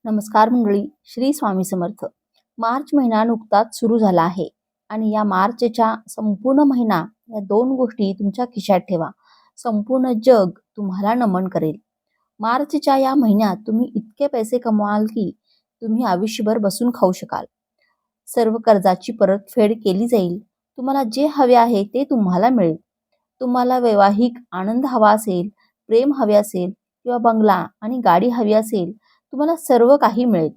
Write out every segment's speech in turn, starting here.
नमस्कार मंडळी, श्री स्वामी समर्थ. मार्च महिना नुकताच सुरू झाला आहे आणि या मार्चच्या संपूर्ण महिना या दोन गोष्टी तुमच्या खिशात ठेवा. संपूर्ण जग तुम्हाला नमन करेल. मार्चच्या या महिन्यात तुम्ही इतके पैसे कमवाल की तुम्ही आयुष्यभर बसून खाऊ शकाल. सर्व कर्जाची परतफेड केली जाईल. तुम्हाला जे हवे आहे ते तुम्हाला मिळेल. तुम्हाला वैवाहिक आनंद हवा असेल, प्रेम हवे असेल किंवा बंगला आणि गाडी हवी असेल, तुम्हाला सर्व काही मिळेल.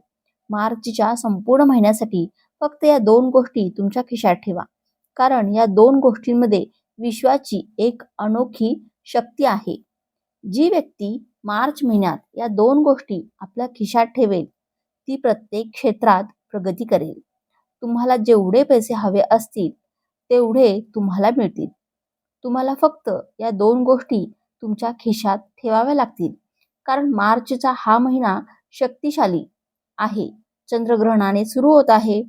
मार्चच्या संपूर्ण महिन्यासाठी फक्त या दोन गोष्टी तुमच्या खिशात ठेवा, कारण या दोन गोष्टींमध्ये विश्वाची एक अनोखी शक्ती आहे. जी व्यक्ती मार्च महिन्यात या दोन गोष्टी आपल्या खिशात ठेवेल ती प्रत्येक क्षेत्रात प्रगती करेल. तुम्हाला जेवढे पैसे हवे असतील तेवढे तुम्हाला मिळतील. तुम्हाला फक्त या दोन गोष्टी तुमच्या खिशात ठेवाव्या लागतील, कारण मार्चचा हा महिना शक्तिशाली आहे. चंद्रग्रहणाने सुरू होत आहे,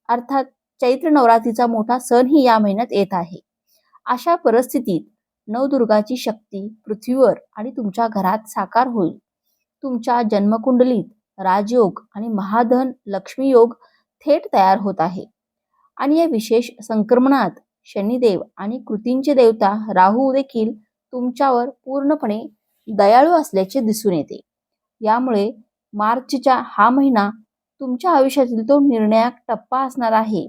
अर्थात चैत्र नवरात्रीचा मोठा सणही या महिन्यात येत आहे. अशा परिस्थितीत नवदुर्गाची शक्ती पृथ्वीवर आणि तुमच्या घरात साकार होईल. तुमच्या जन्मकुंडलीत राजयोग आणि महाधन लक्ष्मी योग थेट तयार होत आहे. आणि या विशेष संक्रमणात शनिदेव आणि कृतींचे देवता राहू देखील तुमच्यावर पूर्णपणे दयाळू असल्याचे दिसून येते. यामुळे मार्चच्या हा महिना तुमच्या आयुष्यातील तो निर्णायक टप्पा असणार आहे,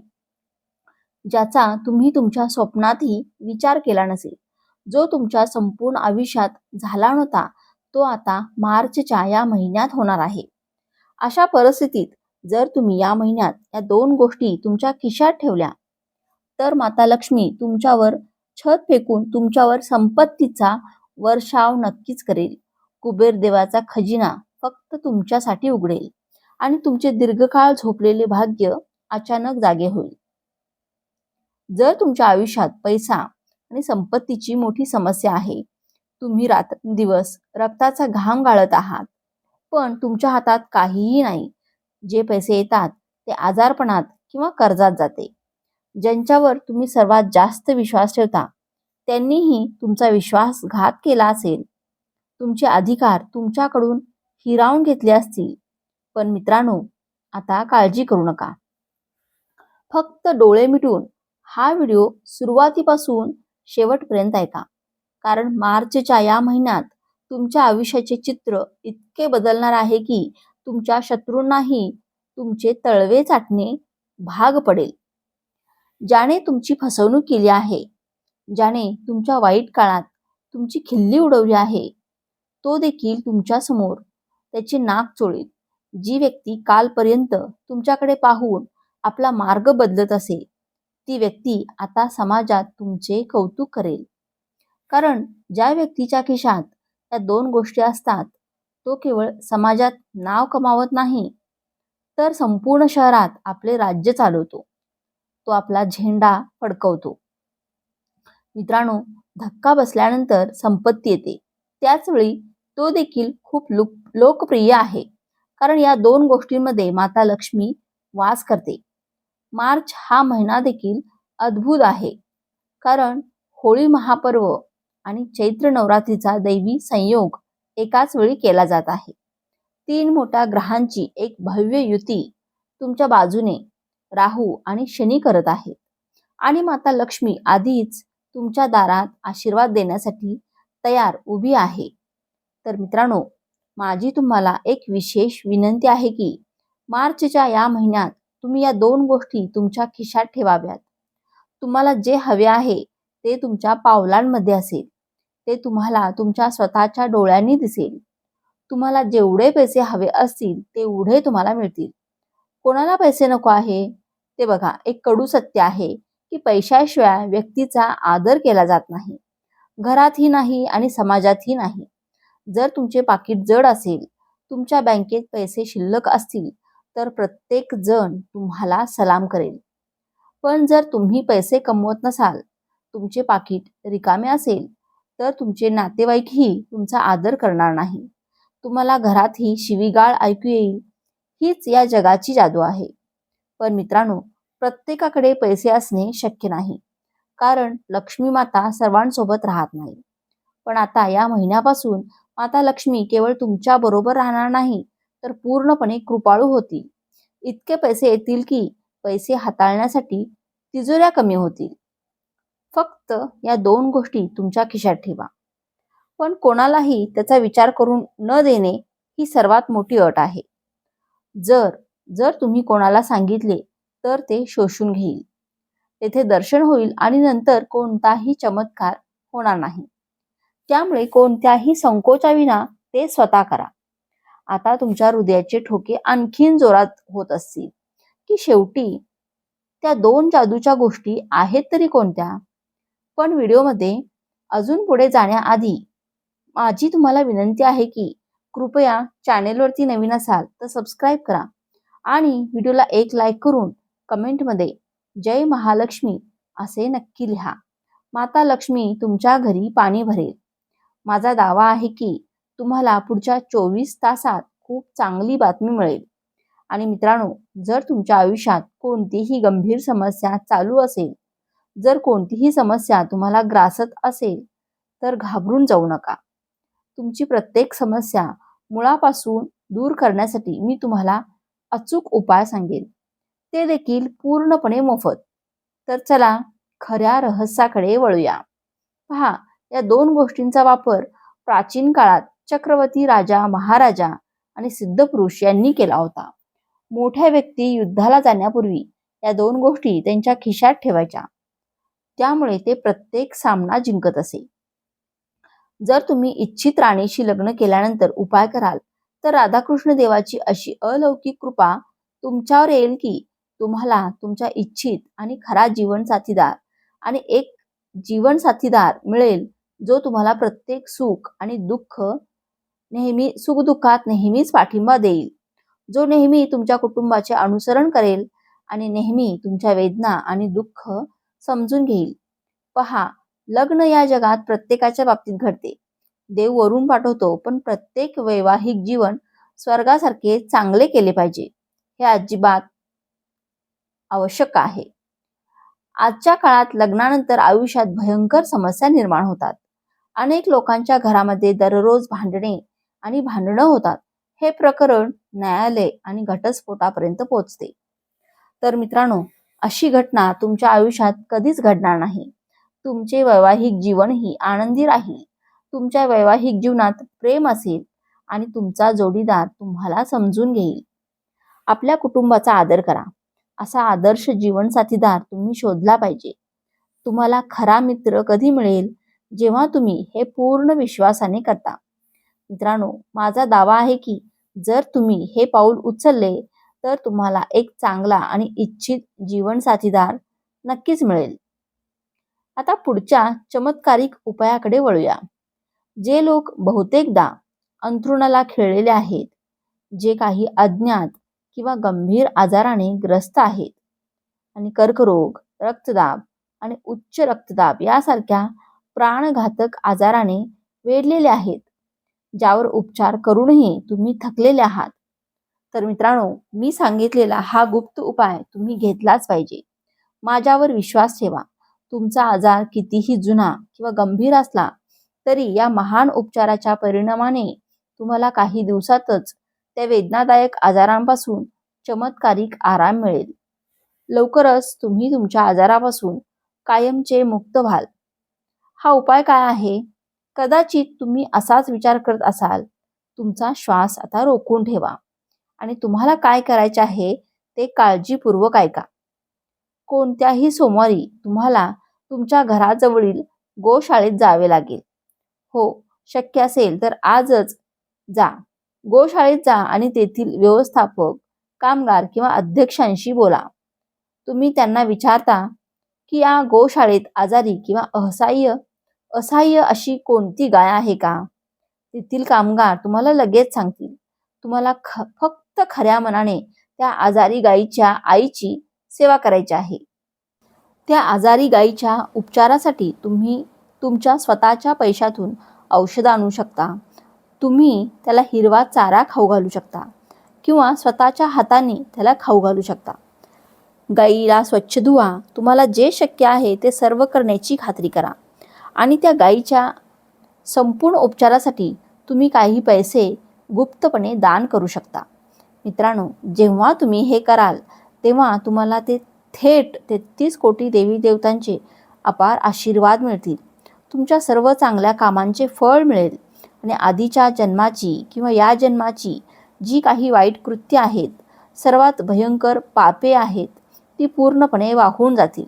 ज्याचा तुम्ही तुमच्या स्वप्नातही विचार केला नसेल. जो तुमच्या संपूर्ण आयुष्यात झाला नव्हता तो आता मार्चच्या या महिन्यात होणार आहे. अशा परिस्थितीत जर तुम्ही या महिन्यात या दोन गोष्टी तुमच्या खिशात ठेवल्या तर माता लक्ष्मी तुमच्यावर छत फेकून तुमच्यावर संपत्तीचा वर्षाव नक्कीच करेल. कुबेर देवाचा खजिना फक्त तुमच्यासाठी उघडेल आणि तुमचे दीर्घकाळ झोपलेले भाग्य अचानक जागे होईल. जर तुमच्या आयुष्यात पैसा आणि संपत्तीची मोठी समस्या आहे, तुम्ही रात्रंदिवस रक्ताचा घाम गाळत आहात, पण तुमच्या हातात काहीही नाही. जे पैसे येतात ते आजारपणात किंवा कर्जात जाते. ज्यांच्यावर तुम्ही सर्वात जास्त विश्वास ठेवता त्यांनीही तुमचा विश्वासघात केला असेल. तुमचे अधिकार तुमच्याकडून हिरावून घेतले असतील. पण मित्रांनो, आता काळजी करू नका. फक्त डोळे मिटून हा व्हिडिओ सुरुवातीपासून शेवटपर्यंत ऐका, कारण मार्चच्या या महिन्यात तुमच्या आयुष्याचे चित्र इतके बदलणार आहे की तुमच्या शत्रूंनाही तुमचे तळवे चाटणे भाग पडेल. ज्याने तुमची फसवणूक केली आहे, ज्याने तुमच्या वाईट काळात तुमची खिल्ली उडवली आहे, तो देखील तुमच्या समोर त्याचे नाक चोळेल. जी व्यक्ती कालपर्यंत तुमच्याकडे पाहून आपला मार्ग बदलत असे, ती व्यक्ती आता समाजात तुमचे कौतुक करेल. कारण ज्या व्यक्तीच्या खिशात या दोन गोष्टी असतात तो केवळ समाजात नाव कमावत नाही, तर संपूर्ण शहरात आपले राज्य चालवतो. तो आपला झेंडा फडकवतो. मित्रांनो, धक्का बसल्यानंतर संपत्ती येते, त्याचवेळी तो देखील खूप लोकप्रिय आहे, कारण या दोन गोष्टींमध्ये माता लक्ष्मी वास करते. मार्च हा महिना देखील अद्भुत आहे, कारण होळी महापर्व आणि चैत्र नवरात्रीचा दैवी संयोग एकाच वेळी केला जात आहे. तीन मोठ्या ग्रहांची एक भव्य युती तुमच्या बाजूने राहू आणि शनी करत आहे आणि माता लक्ष्मी आधीच तुमच्या दारात आशीर्वाद देण्यासाठी तयार उभी आहे. तर मित्रांनो, माझी तुम्हाला एक विशेष विनंती आहे की मार्चच्या या महिन्यात तुम्ही या दोन गोष्टी तुमच्या खिशात ठेवाव्यात. तुम्हाला जे हवे आहे ते तुमच्या पावलांमध्ये असेल. ते तुम्हाला तुमच्या स्वतःच्या डोळ्यांनी दिसेल. तुम्हाला जेवढे पैसे हवे असतील तेवढे तुम्हाला मिळतील. कोणाला पैसे नको आहे? ते बघा, एक कडू सत्य आहे की पैशाशिवाय व्यक्तीचा आदर केला जात नाही, घरातही नाही आणि समाजातही नाही. जर तुमचे पाकीट जड असेल, तुमच्या बँकेत पैसे शिल्लक असतील, तर प्रत्येक जण तुम्हाला सलाम करेल. पण जर तुम्ही पैसे कमवत नसाल, तुमचे पाकीट रिकामे असेल, तर तुमचे नातेवाईकही तुमचा आदर करणार नाही. तुम्हाला घरातही शिवीगाळ ऐकू येईल. हीच या जगाची जादू आहे. पण मित्रांनो, प्रत्येकाकडे पैसे असणे शक्य नाही, कारण लक्ष्मी माता सर्वांसोबत राहत नाही. पण आता या महिन्यापासून माता लक्ष्मी केवळ तुमच्या बरोबर राहणार नाही, तर पूर्णपणे कृपाळू होतील. इतके पैसे येतील की पैसे हाताळण्यासाठी तिजोऱ्या कमी होतील. फक्त या 2 गोष्टी तुमच्या खिशात ठेवा. पण कोणालाही त्याचा विचार करून न देणे ही सर्वात मोठी अट आहे. जर जर तुम्ही कोणाला सांगितले तर ते शोषून घेईल. तेथे दर्शन होईल आणि नंतर कोणताही चमत्कार होणार नाही. त्यामुळे कोणत्याही संकोचाविना ते स्वतः करा. आता तुमच्या हृदयाचे ठोके आणखीन जोरात होत असतील की शेवटी त्या 2 जादूच्या गोष्टी आहेत तरी कोणत्या? पण व्हिडिओमध्ये अजून पुढे जाण्याआधी माझी तुम्हाला विनंती आहे की कृपया चॅनेलवरती नवीन असाल तर सबस्क्राईब करा आणि व्हिडिओला एक लाईक करून कमेंटमध्ये जय महालक्ष्मी असे नक्की लिहा. माता लक्ष्मी तुमच्या घरी पाणी भरेल. माझा दावा आहे की तुम्हाला पुढच्या 24 तासात खूप चांगली बातमी मिळेल. आणि मित्रांनो, जर तुमच्या आयुष्यात कोणतीही गंभीर समस्या चालू असेल, जर कोणतीही समस्या तुम्हाला ग्रासत असेल तर घाबरून जाऊ नका. तुमची प्रत्येक समस्या मुळापासून दूर करण्यासाठी मी तुम्हाला अचूक उपाय सांगेन, ते देखील पूर्णपणे मोफत. तर चला खऱ्या रहस्याकडे वळूया. पहा, या 2 गोष्टींचा वापर प्राचीन काळात चक्रवर्ती राजा, महाराजा आणि सिद्धपुरुष यांनी केला होता. मोठ्या व्यक्ती युद्धाला जाण्यापूर्वी या 2 गोष्टी त्यांच्या खिशात ठेवायच्या. त्यामुळे ते प्रत्येक सामना जिंकत असे. जर तुम्ही इच्छित राणीशी लग्न केल्यानंतर उपाय कराल तर राधाकृष्ण देवाची अशी अलौकिक कृपा तुमच्यावर येईल की तुम्हाला तुमच्या इच्छित आणि खरा जीवनसाथीदार आणि एक जीवनसाथीदार मिळेल जो तुम्हाला प्रत्येक सुख आणि दुःख नेहमी सुखदुःखात नेहमीच पाठिंबा देईल, जो नेहमी तुमच्या कुटुंबाचे अनुसरण करेल आणि नेहमी तुमच्या वेदना आणि दुःख समजून घेईल. पहा, लग्न या जगात प्रत्येकाच्या बाबतीत घडते. देव वरून पाठवतो, पण प्रत्येक वैवाहिक जीवन स्वर्गासारखे चांगले केले पाहिजे हे अजिबात आवश्यक आहे. आजच्या काळात लग्नानंतर आयुष्यात भयंकर समस्या निर्माण होतात. अनेक लोकांच्या घरामध्ये दररोज भांडणे आणि भांडणं होतात. हे प्रकरण न्यायालय आणि घटस्फोटापर्यंत पोहोचते. तर मित्रांनो, अशी घटना तुमच्या आयुष्यात कधीच घडणार नाही. तुमचे वैवाहिक जीवनही आनंदी राहील. तुमच्या वैवाहिक जीवनात प्रेम असेल आणि तुमचा जोडीदार तुम्हाला समजून घेईल. आपल्या कुटुंबाचा आदर करा. असा आदर्श जीवनसाथीदार तुम्ही शोधला पाहिजे. तुम्हाला खरा मित्र कधी मिळेल? जेव्हा तुम्ही हे पूर्ण विश्वासाने करता. मित्रांनो, माझा दावा आहे की जर तुम्ही हे पाऊल उचलले तर तुम्हाला एक चांगला आणि इच्छित जीवनसाथीदार नक्कीच मिळेल. आता पुढच्या चमत्कारिक उपायाकडे वळूया. जे लोक बहुतेकदा अंथरुणाला खिळलेले आहेत, जे काही अज्ञात किंवा गंभीर आजाराने ग्रस्त आहेत आणि कर्करोग, रक्तदाब आणि उच्च रक्तदाब यासारख्या प्राणघातक आजाराने वेढलेले आहेत, ज्यावर उपचार करूनही तुम्ही थकलेले आहात, तर मित्रांनो, मी सांगितलेला हा गुप्त उपाय तुम्ही घेतलाच पाहिजे. माझ्यावर विश्वास ठेवा. तुमचा आजार कितीही जुना किंवा गंभीर असला तरी या महान उपचाराच्या परिणामाने तुम्हाला काही दिवसातच त्या वेदनादायक आजारांपासून चमत्कारिक आराम मिळेल. लवकरच तुम्ही तुमच्या आजारापासून कायमचे मुक्त व्हाल. हा उपाय काय आहे? कदाचित तुम्ही असाच विचार करत असाल, तुमचा श्वास आता रोखून ठेवा आणि तुम्हाला काय करायचे आहे ते काळजीपूर्वक ऐका. कोणत्याही सोमवारी तुम्हाला तुमच्या घराजवळील गोशाळेत जावे लागेल. हो, शक्य असेल तर आजच जा. गोशाळेत जा आणि तेथील व्यवस्थापक, कामगार किंवा अध्यक्षांशी बोला. तुम्ही त्यांना विचारता की या गोशाळेत आजारी किंवा असहाय्य अशी कोणती गाय आहे का? तेथील कामगार तुम्हाला लगेच सांगतील. तुम्हाला फक्त खऱ्या मनाने त्या आजारी गायीच्या आईची सेवा करायची आहे. त्या आजारी गायीच्या उपचारासाठी तुम्ही तुमच्या स्वतःच्या पैशातून औषध आणू शकता. तुम्ही त्याला हिरवा चारा खाऊ घालू शकता किंवा स्वतःच्या हाताने त्याला खाऊ घालू शकता. गायीला स्वच्छ धुवा. तुम्हाला जे शक्य आहे ते सर्व करण्याची खात्री करा आणि त्या गायीच्या संपूर्ण उपचारासाठी तुम्ही काही पैसे गुप्तपणे दान करू शकता. मित्रांनो, जेव्हा तुम्ही हे कराल तेव्हा तुम्हाला ते थेट 33 कोटी देवी देवतांचे अपार आशीर्वाद मिळतील. तुमच्या सर्व चांगल्या कामांचे फळ मिळेल आणि आधीच्या जन्माची किंवा या जन्माची जी काही वाईट कृत्य आहेत, सर्वात भयंकर पापे आहेत, ती पूर्णपणे वाहून जातील.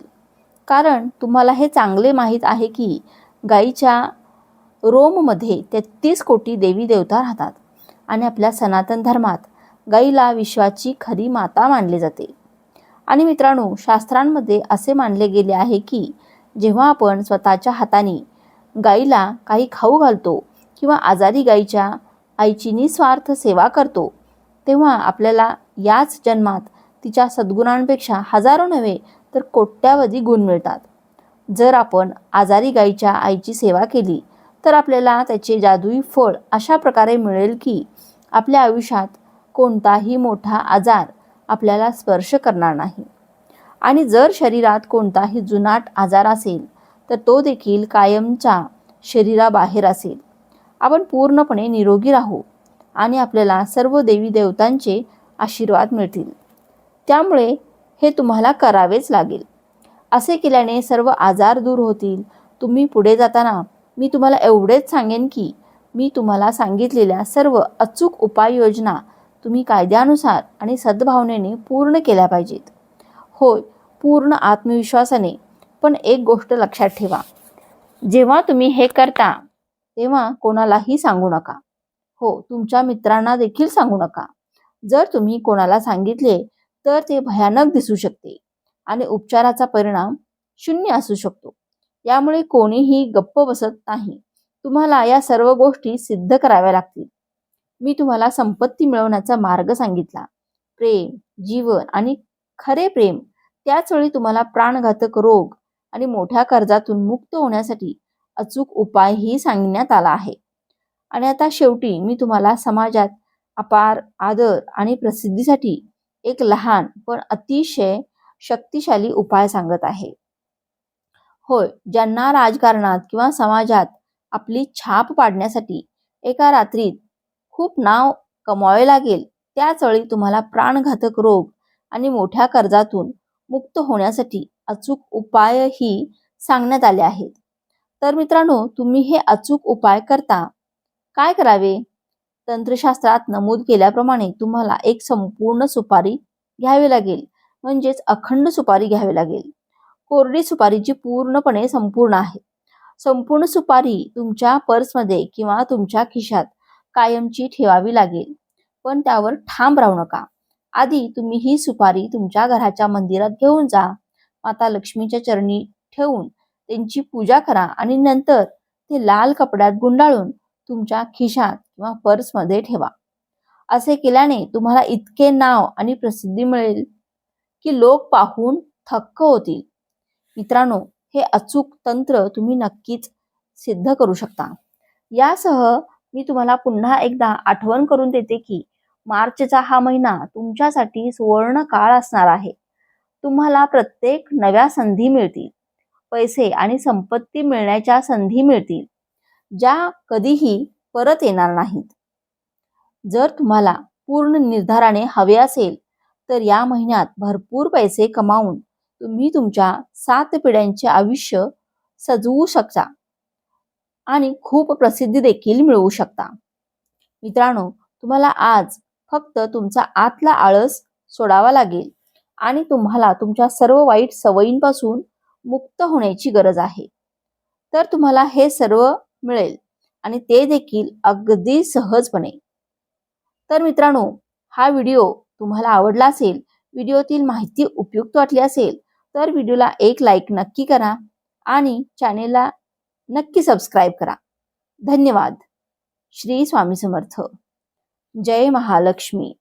कारण तुम्हाला हे चांगले माहीत आहे की गायीच्या रोममध्ये 33 कोटी देवी देवता राहतात आणि आपल्या सनातन धर्मात गायीला विश्वाची खरी माता मानले जाते. आणि मित्रांनो, शास्त्रांमध्ये असे मानले गेले आहे की जेव्हा आपण स्वतःच्या हाताने गायीला काही खाऊ घालतो किंवा आजारी गायीच्या आईची निस्वार्थ सेवा करतो, तेव्हा आपल्याला याच जन्मात तिच्या सद्गुणांपेक्षा हजारो नव्हे तर कोट्यावधी गुण मिळतात. जर आपण आजारी गायीच्या आईची सेवा केली तर आपल्याला त्याचे जादुई फळ अशा प्रकारे मिळेल की आपल्या आयुष्यात कोणताही मोठा आजार आपल्याला स्पर्श करणार नाही. आणि जर शरीरात कोणताही जुनाट आजार असेल तर तो देखील कायमचा शरीराबाहेर असेल. आपण पूर्णपणे निरोगी राहू आणि आपल्याला सर्व देवी देवतांचे आशीर्वाद मिळतील. त्यामुळे हे तुम्हाला करावेच लागेल. असे केल्याने सर्व आजार दूर होतील. तुम्ही पुढे जाताना मी तुम्हाला एवढेच सांगेन की मी तुम्हाला सांगितलेल्या सर्व अचूक उपाययोजना तुम्ही कायद्यानुसार आणि सद्भावनेने पूर्ण केल्या पाहिजेत. होय, पूर्ण आत्मविश्वासाने. पण एक गोष्ट लक्षात ठेवा, जेव्हा तुम्ही हे करता तेव्हा कोणालाही सांगू नका. हो, तुमच्या मित्रांना देखील सांगू नका. जर तुम्ही कोणाला सांगितले तर ते भयानक दिसू शकते आणि उपचाराचा परिणाम शून्य असू शकतो. यामुळे कोणीही गप्प बसत नाही. तुम्हाला या सर्व गोष्टी सिद्ध कराव्या लागतील. मी तुम्हाला संपत्ती मिळवण्याचा मार्ग सांगितला. प्रेम, जीवन आणि खरे प्रेम. त्याच वेळी तुम्हाला प्राणघातक रोग आणि मोठ्या कर्जातून मुक्त होण्यासाठी अचूक उपायही सांगण्यात आला आहे. आणि आता शेवटी मी तुम्हाला समाजात अपार आदर आणि प्रसिद्धीसाठी एक लहान पण अतिशय शक्तिशाली उपाय सांगत आहे. होय, ज्यांना राजकारणात किंवा समाजात आपली छाप पाडण्यासाठी एका रात्रीत खूप नाव कमवावे लागेल, त्याच वेळी तुम्हाला प्राणघातक रोग आणि मोठ्या कर्जातून मुक्त होण्यासाठी अचूक उपायही सांगण्यात आले आहेत. तर मित्रांनो, तुम्ही हे अचूक उपाय करता काय करावे? तंत्रशास्त्रात नमूद केल्याप्रमाणे तुम्हाला एक संपूर्ण सुपारी घ्यावी लागेल, म्हणजेच अखंड सुपारी घ्यावी लागेल. कोरडी सुपारी जी पूर्णपणे संपूर्ण आहे. संपूर्ण सुपारी तुमच्या पर्समध्ये किंवा तुमच्या खिशात कायमची ठेवावी लागेल. पण त्यावर ठाम राहू नका. आधी तुम्ही ही सुपारी तुमच्या घराच्या मंदिरात घेऊन जा. माता लक्ष्मीच्या चरणी ठेवून त्यांची पूजा करा आणि नंतर ते लाल कपड्यात गुंडाळून तुमच्या खिशात किंवा पर्समध्ये ठेवा. असे केल्याने तुम्हाला इतके नाव आणि प्रसिद्धी मिळेल की लोक पाहून थक्क होतील. मित्रांनो, हे अचूक तंत्र तुम्ही नक्कीच सिद्ध करू शकता. यासह मी तुम्हाला पुन्हा एकदा आठवण करून देते की मार्चचा हा महिना तुमच्यासाठी सुवर्ण काळ असणार आहे. तुम्हाला प्रत्येक नव्या संधी मिळतील. पैसे आणि संपत्ती मिळण्याच्या संधी मिळतील, ज्या कधीही परत येणार नाहीत. जर तुम्हाला पूर्ण निर्धाराने हवे असेल तर या महिन्यात भरपूर पैसे कमावून तुम्ही तुमच्या 7 पिढ्यांचे आयुष्य सजवू शकता आणि खूप प्रसिद्धी देखील मिळवू शकता. मित्रांनो, तुम्हाला आज फक्त तुमचा आतला आळस सोडावा लागेल आणि तुम्हाला तुमच्या सर्व वाईट सवयींपासून मुक्त होण्याची गरज आहे. तर तुम्हाला हे सर्व मिळेल आणि ते देखील अगदी सहजपणे. तर मित्रांनो, हा व्हिडिओ तुम्हाला आवडला असेल, व्हिडिओतील माहिती उपयुक्त वाटली असेल तर व्हिडिओला एक लाईक नक्की करा आणि चॅनेलला नक्की सबस्क्राईब करा. धन्यवाद. श्री स्वामी समर्थ. जय महालक्ष्मी.